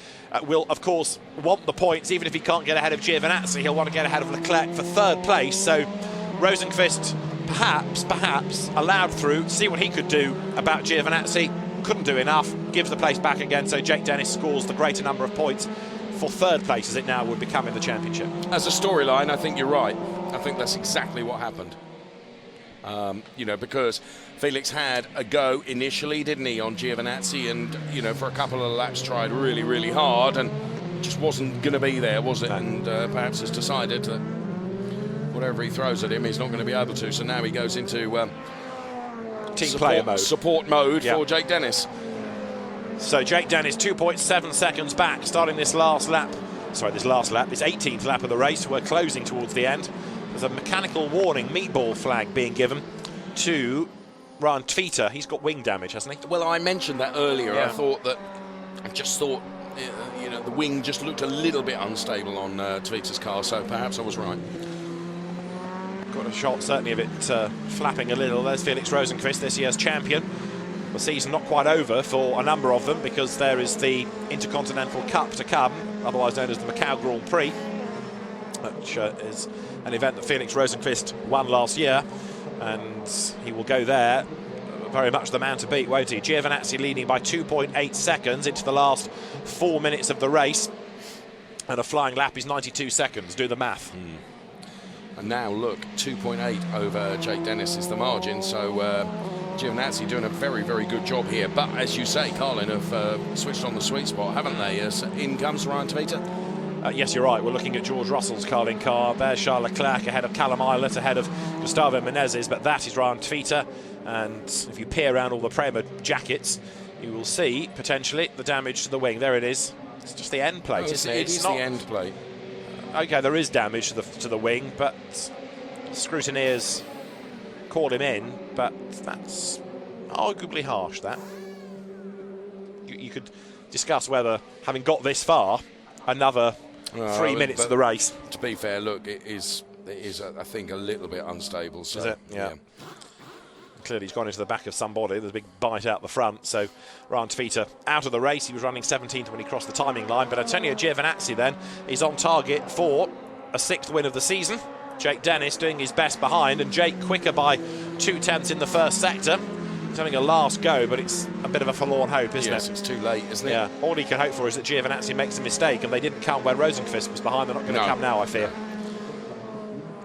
Speaker 1: will, of course, want the points. Even if he can't get ahead of Giovinazzi, he'll want to get ahead of Leclerc for third place. So Rosenqvist perhaps allowed through, see what he could do about Giovinazzi. Couldn't do enough, gives the place back again, so Jake Dennis scores the greater number of points for third place as it now would become in the championship.
Speaker 2: As a storyline, I think you're right. I think that's exactly what happened. You know, because Felix had a go initially, didn't he, on Giovinazzi, and, you know, for a couple of laps tried really, really hard, and just wasn't going to be there, was it? No. And perhaps has decided that whatever he throws at him, he's not going to be able to. So now he goes into
Speaker 1: player mode,
Speaker 2: support mode for Jake Dennis.
Speaker 1: So Jake Dennis 2.7 seconds back, starting this last lap. Sorry, this 18th lap of the race. We're closing towards the end. There's a mechanical warning, meatball flag being given to Ryan Tvita. He's got wing damage, hasn't he?
Speaker 2: Well, I mentioned that earlier. I just thought, you know, the wing just looked a little bit unstable on Tvita's car, so perhaps I was right.
Speaker 1: Got a shot, certainly, of it flapping a little. There's Felix Rosenqvist, this year's champion. The season not quite over for a number of them, because there is the Intercontinental Cup to come, otherwise known as the Macau Grand Prix, which is an event that Felix Rosenqvist won last year, and he will go there. Very much the man to beat, won't he? Giovinazzi leading by 2.8 seconds into the last 4 minutes of the race, and a flying lap is 92 seconds. Do the math.
Speaker 2: And now look, 2.8 over Jake Dennis is the margin, so Giovinazzi doing a very, very good job here. But as you say, Carlin have switched on the sweet spot, haven't they? As in comes Ryan Tvita.
Speaker 1: Yes, you're right. We're looking at George Russell's Carlin car. There's Charles Leclerc ahead of Callum Ilott, ahead of Gustavo Menezes, but that is Ryan Tvita. And if you peer around all the Prema jackets, you will see, potentially, the damage to the wing. There it is. It's just the end plate, isn't it?
Speaker 2: It's not the end plate.
Speaker 1: OK, there is damage to the wing, but scrutineers called him in, but that's arguably harsh, that. You could discuss whether, having got this far, another 3 minutes of the race.
Speaker 2: To be fair, look, it is I think, a little bit unstable. So,
Speaker 1: is it? Yeah. Clearly he's gone into the back of somebody. There's a big bite out the front. So Ryan Tvita out of the race. He was running 17th when he crossed the timing line. But Antonio Giovinazzi then is on target for a 6th win of the season. Jake Dennis doing his best behind, and Jake quicker by 2/10 in the first sector. He's having a last go, but it's a bit of a forlorn hope, isn't it?
Speaker 2: Yes, it's too late, isn't it?
Speaker 1: Yeah. All he can hope for is that Giovinazzi makes a mistake, and they didn't come when Rosenqvist was behind. They're not going to come now, I fear.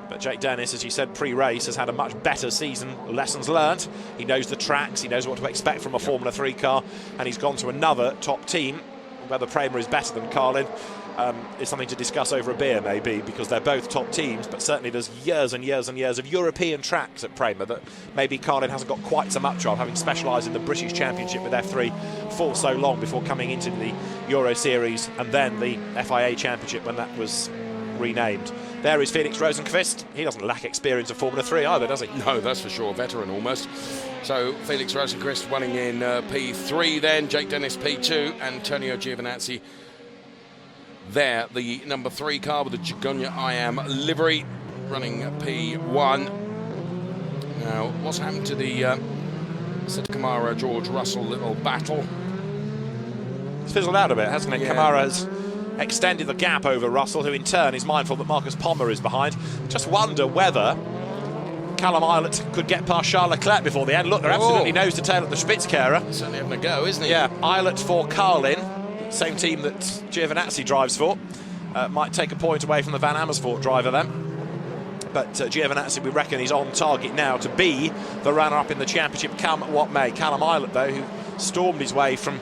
Speaker 1: But Jake Dennis, as you said pre-race, has had a much better season. Lessons learnt. He knows the tracks. He knows what to expect from a Formula 3 car, and he's gone to another top team. Whether Prema is better than Carlin is something to discuss over a beer, maybe, because they're both top teams. But certainly there's years and years and years of European tracks at Prema that maybe Carlin hasn't got quite so much of, having specialised in the British Championship with F3 for so long before coming into the Euro Series and then the FIA Championship when that was renamed. There is Felix Rosenqvist. He doesn't lack experience of Formula 3 either, does he?
Speaker 2: No, that's for sure. Veteran almost. So Felix Rosenqvist running in P3 then. Jake Dennis P2. Antonio Giovinazzi there. The number 3 car with the Jagunya IAM livery running P1. Now, what's happened to the Seta Kamara George Russell little battle?
Speaker 1: It's fizzled out a bit, hasn't it? Yeah. Kamara's extended the gap over Russell, who in turn is mindful that Marcus Pommer is behind. Just wonder whether Callum Ilott could get past Charles Leclerc before the end. Look, they're absolutely nose to tail at the Spitzkehrer.
Speaker 2: Certainly having a go, isn't he?
Speaker 1: Yeah, Ilott for Carlin, same team that Giovinazzi drives for. Might take a point away from the Van Amersfoort driver then. But Giovinazzi, we reckon, is on target now to be the runner-up in the championship, come what may. Callum Ilott, though, who stormed his way from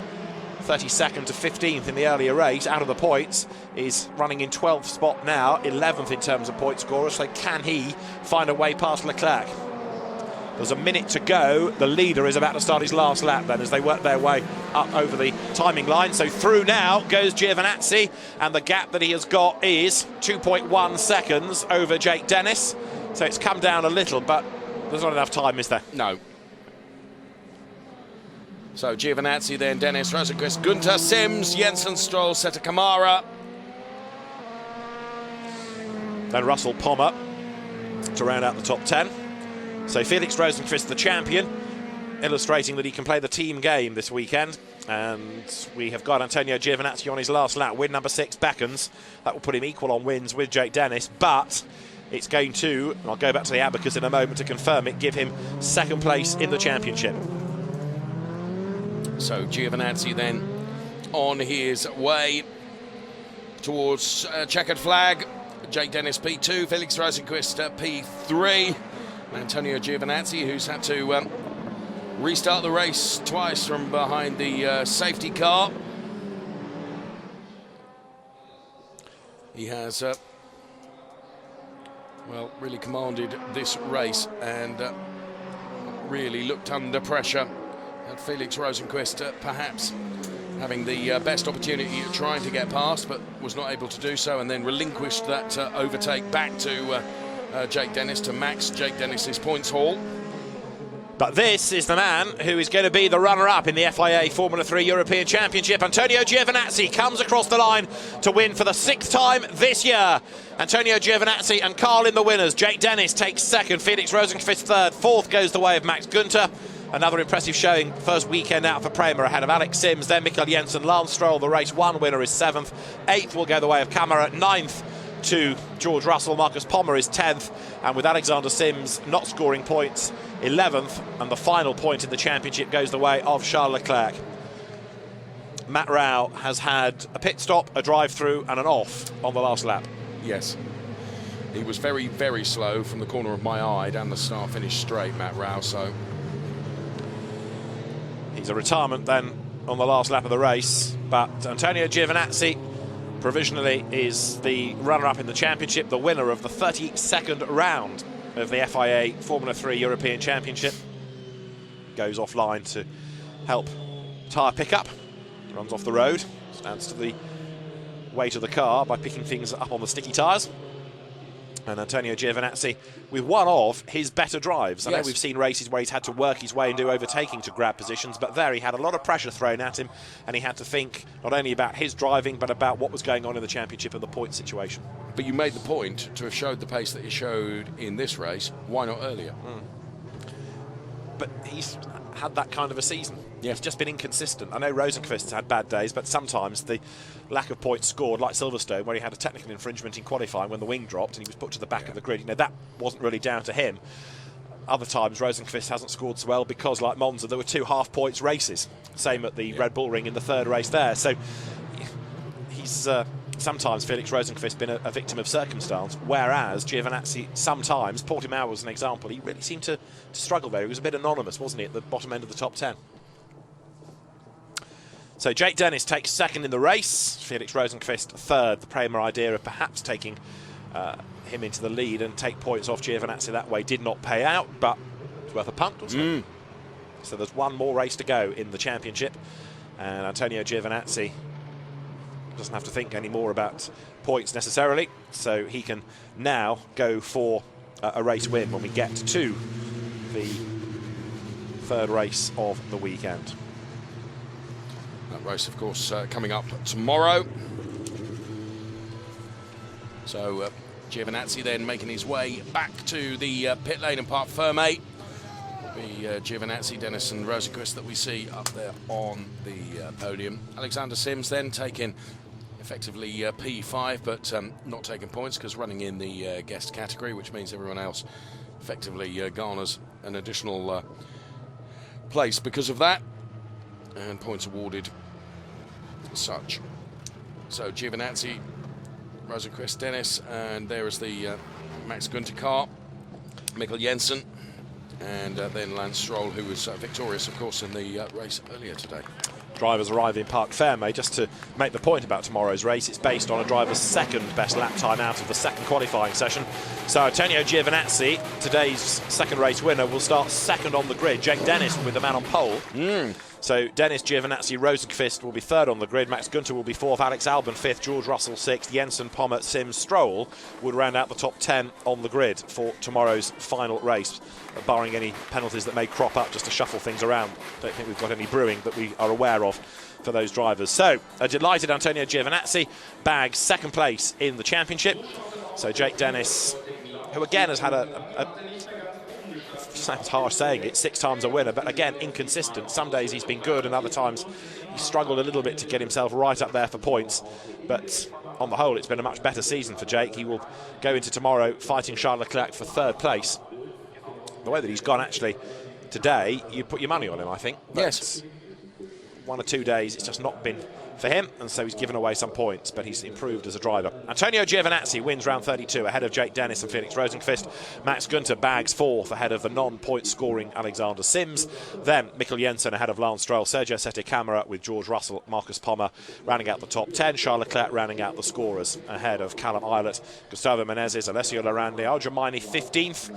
Speaker 1: 32nd to 15th in the earlier race, out of the points, is running in 12th spot now, 11th in terms of point scorers. So can he find a way past Leclerc? There's a minute to go. The leader is about to start his last lap then as they work their way up over the timing line. So through now goes Giovinazzi, and the gap that he has got is 2.1 seconds over Jake Dennis. So it's come down a little, but there's not enough time, is there?
Speaker 2: No. So Giovinazzi then, Dennis Rosenqvist, Gunter Sims, Jensen Stroll, Seta Kamara.
Speaker 1: Then Russell Pommer to round out the top 10. So Felix Rosenqvist, the champion, illustrating that he can play the team game this weekend. And we have got Antonio Giovinazzi on his last lap, win number 6, Beckens. That will put him equal on wins with Jake Dennis. But it's going to, and I'll go back to the abacus in a moment to confirm it, give him second place in the championship.
Speaker 2: So Giovinazzi then on his way towards checkered flag. Jake Dennis P2, Felix Rosenqvist P3. Antonio Giovinazzi, who's had to restart the race twice from behind the safety car. He has, well, really commanded this race and really looked under pressure. And Felix Rosenqvist perhaps having the best opportunity at trying to get past, but was not able to do so, and then relinquished that overtake back to Jake Dennis, to Max Jake Dennis's points haul.
Speaker 1: But this is the man who is going to be the runner-up in the FIA Formula 3 European Championship. Antonio Giovinazzi comes across the line to win for the 6th time this year. Antonio Giovinazzi and Carl in the winners. Jake Dennis takes second, Felix Rosenqvist third, fourth goes the way of Max Günther. Another impressive showing, first weekend out for Prema, ahead of Alex Sims, then Mikkel Jensen, Lance Stroll. The race 1 winner is 7th. 8th will go the way of Camara. 9th to George Russell. Marcus Pommer is 10th. And with Alexander Sims not scoring points, 11th. And the final point in the championship goes the way of Charles Leclerc. Matt Rao has had a pit stop, a drive-through and an off on the last lap.
Speaker 2: Yes. He was very, very slow from the corner of my eye down the start-finish straight, Matt Rao, so...
Speaker 1: He's a retirement then on the last lap of the race, but Antonio Giovinazzi provisionally is the runner-up in the championship, the winner of the 32nd round of the FIA Formula 3 European Championship. Goes offline to help tyre pickup, runs off the road, stands to the weight of the car by picking things up on the sticky tyres. And Antonio Giovinazzi with one of his better drives. I know we've seen races where he's had to work his way and do overtaking to grab positions, but there he had a lot of pressure thrown at him, and he had to think not only about his driving, but about what was going on in the championship and the point situation.
Speaker 2: But you made the point, to have showed the pace that he showed in this race, why not earlier?
Speaker 1: But he's had that kind of a season.
Speaker 2: Yeah.
Speaker 1: He's just been inconsistent. I know Rosenqvist has had bad days, but sometimes the lack of points scored, like Silverstone, where he had a technical infringement in qualifying when the wing dropped and he was put to the back of the grid, you know, that wasn't really down to him. Other times Rosenqvist hasn't scored so well because, like Monza, there were 2 half-points races. Same at the Red Bull Ring in the 3rd race there. So he's sometimes Felix Rosenqvist been a victim of circumstance, whereas Giovinazzi sometimes, Portimao was an example, he really seemed to struggle there. He was a bit anonymous, wasn't he, at the bottom end of the top 10. So Jake Dennis takes second in the race, Felix Rosenqvist third. The Prema idea of perhaps taking him into the lead and take points off Giovinazzi that way did not pay out, but it's worth a punt, wasn't it? So there's one more race to go in the championship, and Antonio Giovinazzi doesn't have to think anymore about points necessarily, so he can now go for a race win when we get to the 3rd race of the weekend.
Speaker 2: That race, of course, coming up tomorrow. So Giovinazzi then making his way back to the pit lane in Parc Fermé. It'll be Giovinazzi, Dennis and Rosenqvist that we see up there on the podium. Alexander Sims then taking effectively P5, but not taking points because running in the guest category, which means everyone else effectively garners an additional place because of that, and points awarded as such. So Giovinazzi, Rosenqvist, Dennis, and there is the Max Günther car, Mikkel Jensen, and then Lance Stroll, who was victorious, of course, in the race earlier today.
Speaker 1: Drivers arrive in Parc Fermé. Just to make the point about tomorrow's race, it's based on a driver's 2nd best lap time out of the 2nd qualifying session. So Antonio Giovinazzi, today's 2nd race winner, will start 2nd on the grid. Jake Dennis with the man on pole. So Dennis, Giovinazzi, Rosenqvist will be 3rd on the grid. Max Günther will be 4th. Alex Albon 5th. George Russell 6th. Jensen, Pommer, Sims, Stroll would round out the top 10 on the grid for tomorrow's final race, barring any penalties that may crop up just to shuffle things around. Don't think we've got any brewing that we are aware of for those drivers. So a delighted Antonio Giovinazzi bags 2nd place in the championship. So Jake Dennis, who again has had a sounds harsh saying it, 6 times a winner, but again inconsistent. Some days he's been good and other times he's struggled a little bit to get himself right up there for points, but on the whole, it's been a much better season for Jake. He will go into tomorrow fighting Charles Leclerc for 3rd place. The way that he's gone, actually, today, you put your money on him, I think. But
Speaker 2: yes.
Speaker 1: 1 or 2 days, it's just not been for him, and so he's given away some points, but he's improved as a driver. Antonio Giovinazzi wins round 32 ahead of Jake Dennis and Felix Rosenqvist. Max Günther bags 4th ahead of the non-point scoring Alexander Sims. Then Mikkel Jensen ahead of Lance Stroll, Sergio Sette Camara with George Russell, Marcus Pommer rounding out the top 10. Charles Leclerc rounding out the scorers ahead of Callum Eilert, Gustavo Menezes, Alessio Lorandi, Algermani 15th,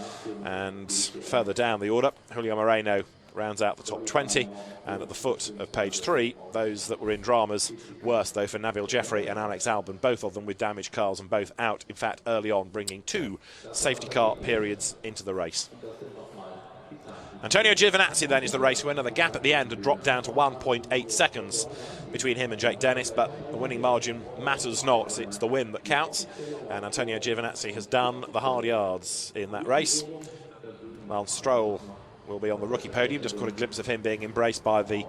Speaker 1: and further down the order, Julio Moreno rounds out the top 20, and at the foot of page 3, those that were in dramas. Worse, though, for Nabil Jeffrey and Alex Albon, both of them with damaged cars and both out, in fact, early on, bringing 2 safety car periods into the race. Antonio Giovinazzi then is the race winner. The gap at the end had dropped down to 1.8 seconds between him and Jake Dennis, but the winning margin matters not. It's the win that counts, and Antonio Giovinazzi has done the hard yards in that race. Lance Stroll will be on the rookie podium. Just caught a glimpse of him being embraced by the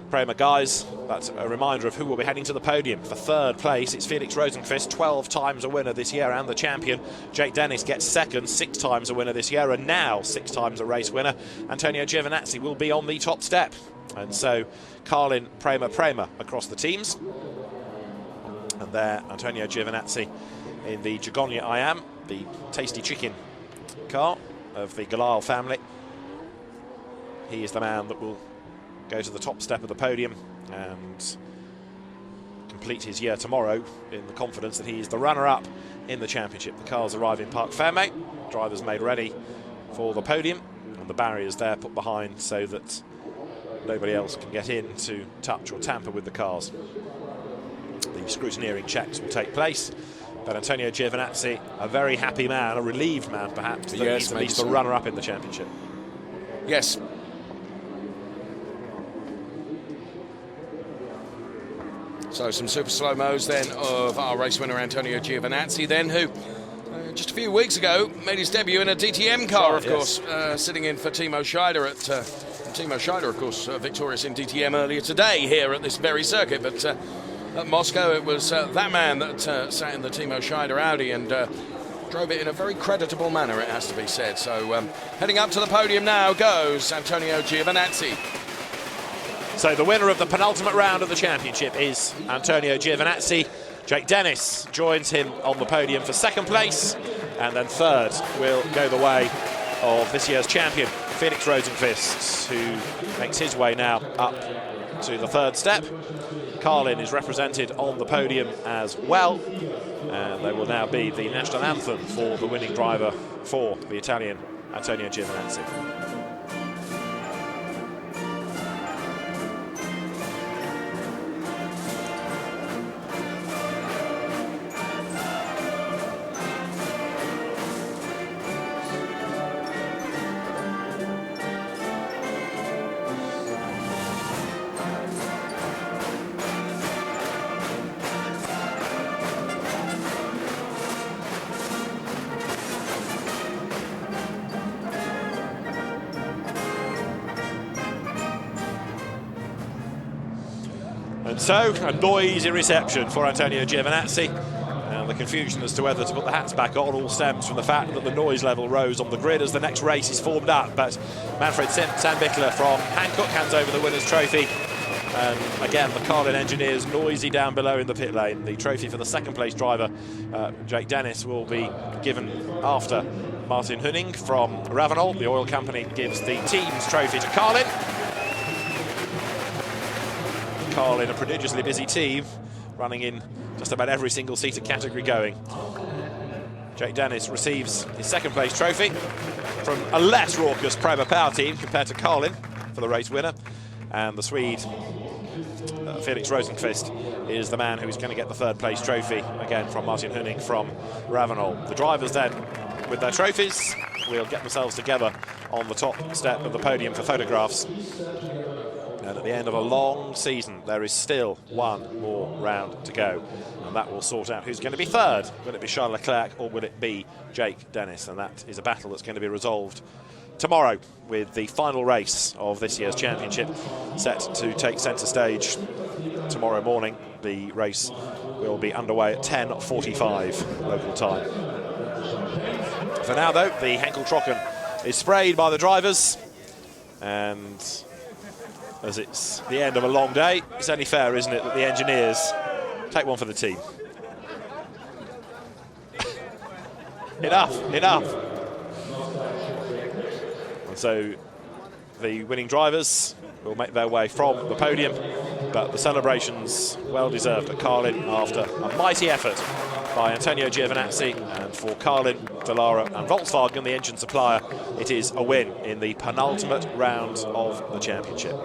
Speaker 1: Prema guys. That's a reminder of who will be heading to the podium. For 3rd place, it's Felix Rosenqvist, 12 times a winner this year and the champion. Jake Dennis gets 2nd, 6 times a winner this year, and now 6 times a race winner. Antonio Giovinazzi will be on the top step. And so Carlin, Prema across the teams. And there, Antonio Giovinazzi in the Jagonia I Am, the tasty chicken car of the Galal family. He is the man that will go to the top step of the podium and complete his year tomorrow in the confidence that he is the runner-up in the championship. The cars arrive in Parc Fermé, drivers made ready for the podium, and the barriers there put behind so that nobody else can get in to touch or tamper with the cars. The scrutineering checks will take place, but Antonio Giovinazzi, a very happy man, a relieved man perhaps, that he's at least the runner-up in the championship.
Speaker 2: Yes. So some super slow-mos then of our race winner Antonio Giovinazzi then, who just a few weeks ago made his debut in a DTM car, of course, sitting in for Timo Scheider at Timo Scheider, of course, victorious in DTM earlier today here at this very circuit, but at Moscow it was that man that sat in the Timo Scheider Audi and drove it in a very creditable manner, it has to be said. So heading up to the podium now goes Antonio Giovinazzi.
Speaker 1: So the winner of the penultimate round of the championship is Antonio Giovinazzi. Jake Dennis joins him on the podium for 2nd place, and then 3rd will go the way of this year's champion, Felix Rosenqvist, who makes his way now up to the 3rd step. Carlin is represented on the podium as well, and there will now be the national anthem for the winning driver for the Italian, Antonio Giovinazzi. And so, a noisy reception for Antonio Giovinazzi. And the confusion as to whether to put the hats back on all stems from the fact that the noise level rose on the grid as the next race is formed up. But Manfred Sandbichler from Hankook hands over the winner's trophy. And again, the Carlin engineers noisy down below in the pit lane. The trophy for the 2nd place driver, Jake Dennis, will be given after Martin Hunning from Ravenol. The oil company gives the team's trophy to Carlin. Carlin, a prodigiously busy team, running in just about every single seater category going. Jake Dennis receives his 2nd place trophy from a less raucous Prema Power team compared to Carlin for the race winner. And the Swede, Felix Rosenqvist, is the man who's going to get the 3rd place trophy, again from Martin Hunning from Ravenol. The drivers then, with their trophies, will get themselves together on the top step of the podium for photographs. And at the end of a long season, there is still one more round to go. And that will sort out who's going to be 3rd. Will it be Charles Leclerc or will it be Jake Dennis? And that is a battle that's going to be resolved tomorrow with the final race of this year's championship set to take centre stage tomorrow morning. The race will be underway at 10:45 local time. For now, though, the Henkel Trocken is sprayed by the drivers, and as it's the end of a long day, it's only fair, isn't it, that the engineers take one for the team. Enough. And so the winning drivers will make their way from the podium, but the celebrations well deserved at Carlin after a mighty effort by Antonio Giovinazzi, and for Carlin, Dallara and Volkswagen, the engine supplier, it is a win in the penultimate round of the championship.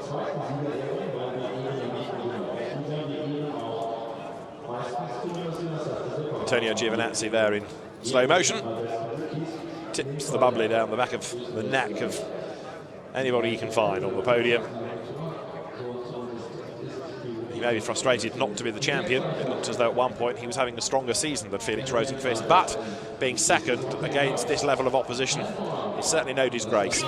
Speaker 1: Antonio Giovinazzi there in slow motion, tips the bubbly down the back of the neck of anybody he can find on the podium. He may be frustrated not to be the champion. It looked as though at one point he was having a stronger season than Felix Rosenqvist, but being second against this level of opposition is certainly no disgrace.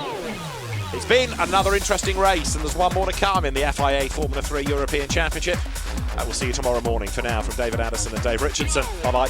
Speaker 1: It's been another interesting race, and there's one more to come in the FIA Formula 3 European Championship. We'll see you tomorrow morning. For now, from David Addison and Dave Richardson, bye-bye.